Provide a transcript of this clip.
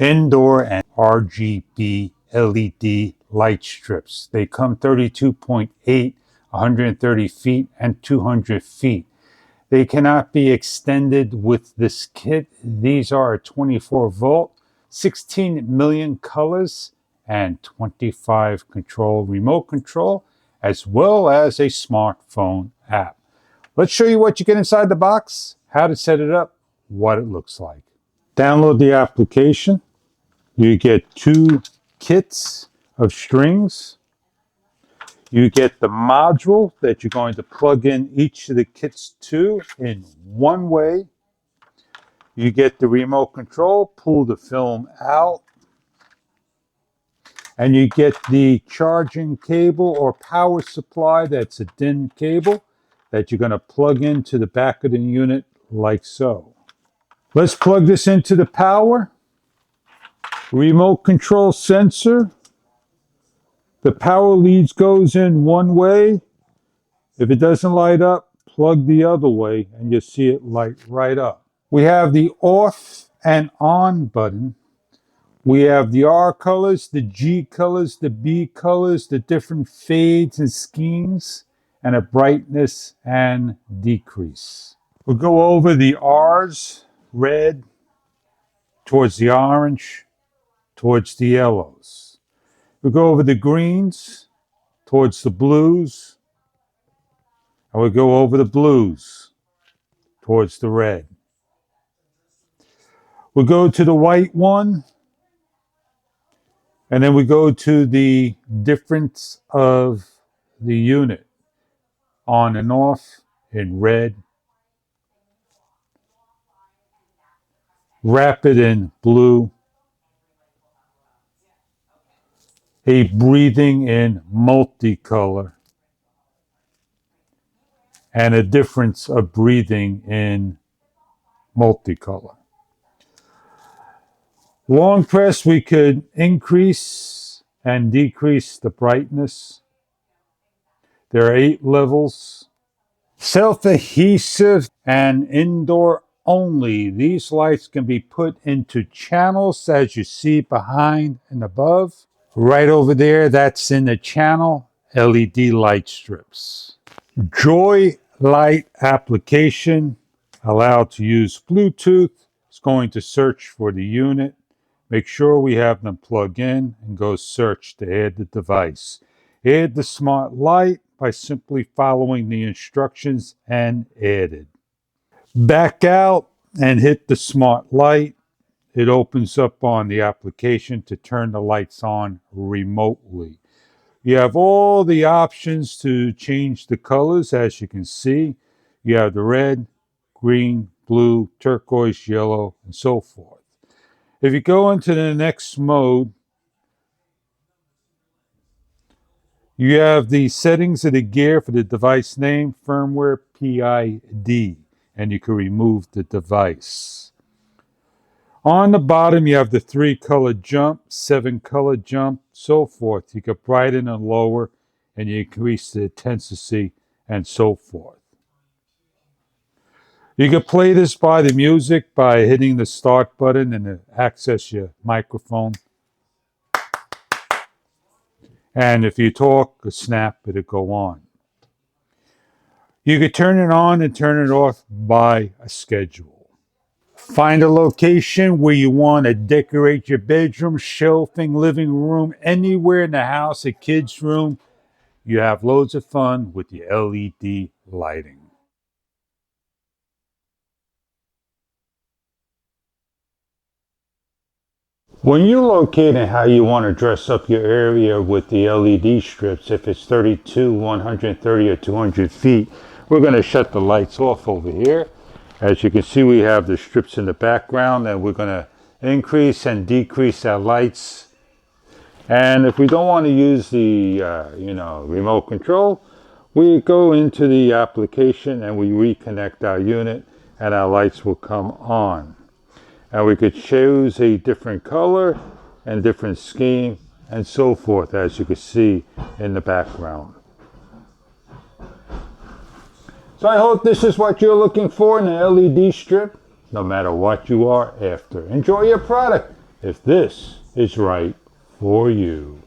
indoor and RGB LED light strips. They come 32.8, 130 feet, and 200 feet. They cannot be extended with this kit. These are a 24 volt, 16 million colors, and 25 remote control, as well as a smartphone app. Let's show you what you get inside the box, how to set it up, what it looks like. Download the application. You get 2 kits of strings. You get the module that you're going to plug in each of the kits to in one way. You get the remote control, pull the film out, and you get the charging cable or power supply. That's a DIN cable that you're going to plug into the back of the unit like so. Let's plug this into the power. Remote control sensor. The power leads goes in one way. If it doesn't light up, plug the other way and you'll see it light right up. We have the off and on button. We have the R colors, the G colors, the B colors, the different fades and schemes, and a brightness and decrease. We'll go over the R's, red, towards the orange, towards the yellows. We'll go over the greens, towards the blues, and we'll go over the blues, towards the red. We'll go to the white one, and then we go to the difference of the unit, on and off in red, rapid in blue, a breathing in multicolor, and a difference of breathing in multicolor. Long press, we could increase and decrease the brightness. There are 8 levels. Self-adhesive and indoor only. These lights can be put into channels as you see behind and above. Right over there, that's in the channel, LED light strips. Joy Light application, allowed to use Bluetooth. It's going to search for the unit. Make sure we have them plug in and go search to add the device. Add the smart light by simply following the instructions and add it. Back out and hit the smart light. It opens up on the application to turn the lights on remotely. You have all the options to change the colors, as you can see. You have the red, green, blue, turquoise, yellow, and so forth. If you go into the next mode, you have the settings of the gear for the device name, firmware, PID, and you can remove the device. On the bottom, you have the 3-color jump, 7-color jump, so forth. You can brighten and lower, and you increase the intensity, and so forth. You can play this by the music by hitting the start button and access your microphone. And if you talk, a snap, it'll go on. You can turn it on and turn it off by a schedule. Find a location where you want to decorate your bedroom, shelving, living room, anywhere in the house, a kid's room. You have loads of fun with your LED lighting. When you're locating how you want to dress up your area with the LED strips, if it's 32, 130, or 200 feet, we're going to shut the lights off over here. As you can see, we have the strips in the background, and we're going to increase and decrease our lights. And if we don't want to use the remote control, we go into the application and we reconnect our unit, and our lights will come on. And we could choose a different color and different scheme and so forth, as you can see in the background. So I hope this is what you're looking for in an LED strip, no matter what you are after. Enjoy your product. if this is right for you.